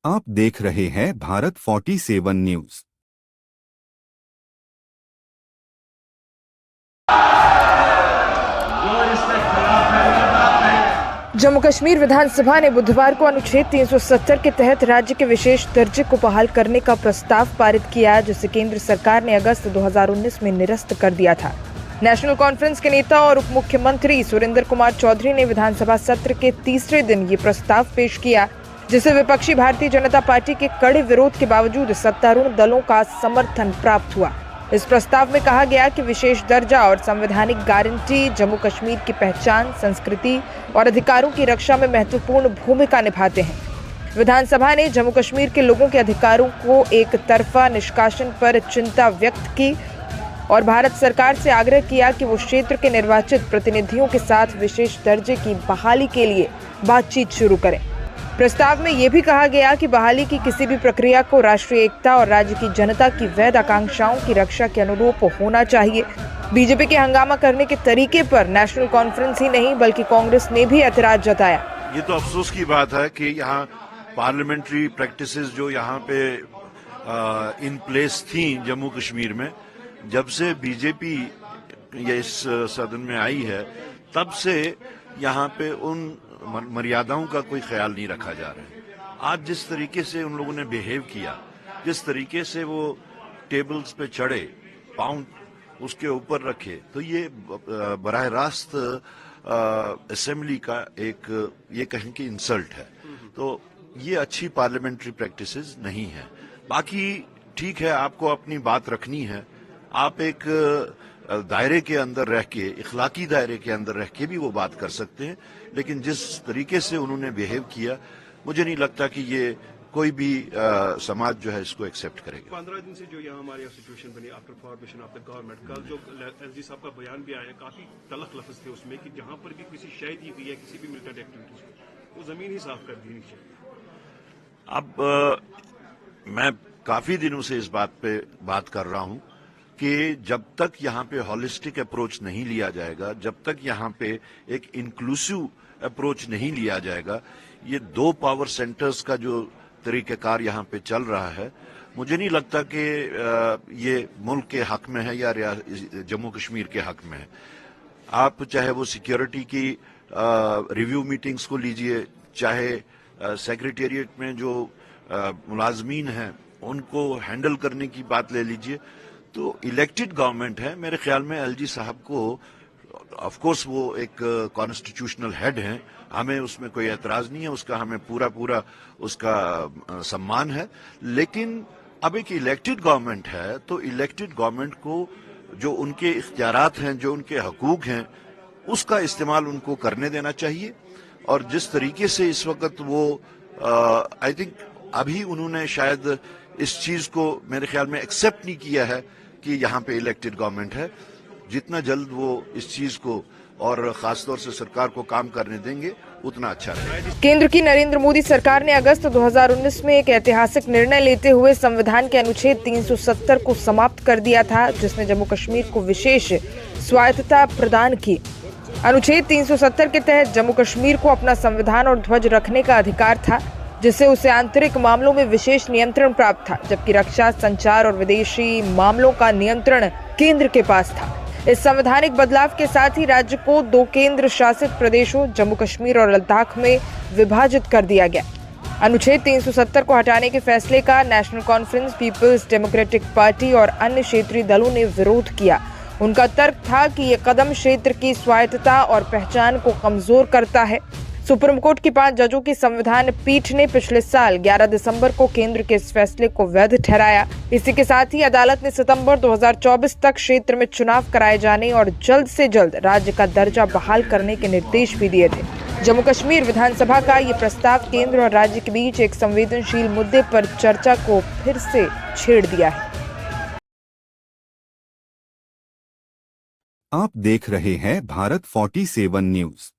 आप देख रहे हैं भारत 47 न्यूज। जम्मू कश्मीर विधानसभा ने बुधवार को अनुच्छेद 370 के तहत राज्य के विशेष दर्जे को बहाल करने का प्रस्ताव पारित किया, जिसे केंद्र सरकार ने अगस्त 2019 में निरस्त कर दिया था। नेशनल कॉन्फ्रेंस के नेता और उप मुख्यमंत्री सुरेंद्र कुमार चौधरी ने विधानसभा सत्र के तीसरे दिन ये प्रस्ताव पेश किया, जिसे विपक्षी भारतीय जनता पार्टी के कड़े विरोध के बावजूद सत्तारूढ़ दलों का समर्थन प्राप्त हुआ। इस प्रस्ताव में कहा गया कि विशेष दर्जा और संवैधानिक गारंटी जम्मू कश्मीर की पहचान, संस्कृति और अधिकारों की रक्षा में महत्वपूर्ण भूमिका निभाते हैं। विधानसभा ने जम्मू कश्मीर के लोगों के अधिकारों को एक तरफा निष्कासन पर चिंता व्यक्त की और भारत सरकार से आग्रह किया कि वो क्षेत्र के निर्वाचित प्रतिनिधियों के साथ विशेष दर्जे की बहाली के लिए बातचीत शुरू करें। प्रस्ताव में यह भी कहा गया कि बहाली की किसी भी प्रक्रिया को राष्ट्रीय एकता और राज्य की जनता की वैध आकांक्षाओं की रक्षा के अनुरूप होना चाहिए। बीजेपी के हंगामा करने के तरीके पर नेशनल कॉन्फ्रेंस ही नहीं बल्कि कांग्रेस ने भी ऐतराज जताया। ये तो अफसोस की बात है कि यहाँ पार्लियामेंट्री प्रैक्टिसेस जो यहाँ पे इन प्लेस थी जम्मू कश्मीर में, जब से बीजेपी ये इस सदन में आई है तब से यहाँ पे उन मर्यादाओं का कोई ख्याल नहीं रखा जा रहा है। आज जिस तरीके से उन लोगों ने बिहेव किया, जिस तरीके से वो टेबल्स पे चढ़े, पाउंड उसके ऊपर रखे, तो ये बराह रास्त असेंबली का एक ये कहें कि इंसल्ट है। तो ये अच्छी पार्लियामेंट्री प्रैक्टिसेस नहीं है। बाकी ठीक है, आपको अपनी बात रखनी है, आप एक दायरे के अंदर रह के, इखलाकी दायरे के अंदर रह के भी वो बात कर सकते हैं, लेकिन जिस तरीके से उन्होंने बिहेव किया, मुझे नहीं लगता कि ये कोई भी समाज जो है इसको एक्सेप्ट करेगा। 15 दिन से जो यहाँ हमारी सिचुएशन बनी after formation of the government, कल जो एलजी साहब का बयान भी आया, काफी तलख लफ्ज थे उसमें कि जहां पर भी किसी शय दी गई है किसी भी मिलिटेंट एक्टिविटीज को, वो जमीन ही साफ कर दी नीचे। अब मैं काफी दिनों से इस बात पे बात कर रहा हूं कि जब तक यहाँ पे हॉलिस्टिक अप्रोच नहीं लिया जाएगा, जब तक यहाँ पे एक इंक्लूसिव अप्रोच नहीं लिया जाएगा, ये दो पावर सेंटर्स का जो तरीक़ेकार यहाँ पे चल रहा है, मुझे नहीं लगता कि ये मुल्क के हक में है या जम्मू कश्मीर के हक में है। आप चाहे वो सिक्योरिटी की रिव्यू मीटिंग्स को लीजिए, चाहे सेक्रेटेरिएट में जो मुलाजमीन हैं उनको हैंडल करने की बात ले लीजिए, तो इलेक्टेड गवर्नमेंट है। मेरे ख्याल में एलजी साहब को, ऑफ कोर्स वो एक कॉन्स्टिट्यूशनल हेड हैं, हमें उसमें कोई एतराज नहीं है, उसका हमें पूरा उसका सम्मान है, लेकिन अब एक इलेक्टेड गवर्नमेंट है तो इलेक्टेड गवर्नमेंट को जो उनके इख्तियारात हैं, जो उनके हकूक हैं, उसका इस्तेमाल उनको करने देना चाहिए। और जिस तरीके से इस वक्त वो आई थिंक अभी उन्होंने शायद इस चीज को मेरे ख्याल में एक्सेप्ट नहीं किया है कि यहाँ पे इलेक्टेड गवर्नमेंट है। जितना जल्द वो इस चीज को और खासतौर से सरकार को काम करने देंगे उतना अच्छा रहेगा। केंद्र की नरेंद्र मोदी सरकार ने अगस्त 2019 में एक ऐतिहासिक निर्णय लेते हुए संविधान के अनुच्छेद 370 को समाप्त कर दिया था, जिसने जम्मू कश्मीर को विशेष स्वायत्तता प्रदान की। अनुच्छेद 370 के तहत जम्मू कश्मीर को अपना संविधान और ध्वज रखने का अधिकार था, जिससे उसे आंतरिक मामलों में विशेष नियंत्रण प्राप्त था, जबकि रक्षा, संचार और विदेशी मामलों का नियंत्रण केंद्र के पास था। इस संवैधानिक बदलाव के साथ ही राज्य को दो केंद्र शासित प्रदेशों जम्मू कश्मीर और लद्दाख में विभाजित कर दिया गया। अनुच्छेद 370 को हटाने के फैसले का नेशनल कॉन्फ्रेंस, पीपल्स डेमोक्रेटिक पार्टी और अन्य क्षेत्रीय दलों ने विरोध किया। उनका तर्क था कि ये कदम क्षेत्र की स्वायत्तता और पहचान को कमजोर करता है। सुप्रीम कोर्ट की 5 जजों की संविधान पीठ ने पिछले साल 11 दिसंबर को केंद्र के इस फैसले को वैध ठहराया। इसी के साथ ही अदालत ने सितंबर 2024 तक क्षेत्र में चुनाव कराए जाने और जल्द से जल्द राज्य का दर्जा बहाल करने के निर्देश भी दिए थे। जम्मू कश्मीर विधानसभा का ये प्रस्ताव केंद्र और राज्य के बीच एक संवेदनशील मुद्दे पर चर्चा को फिर से छेड़ दिया है। आप देख रहे हैं भारत 47 न्यूज।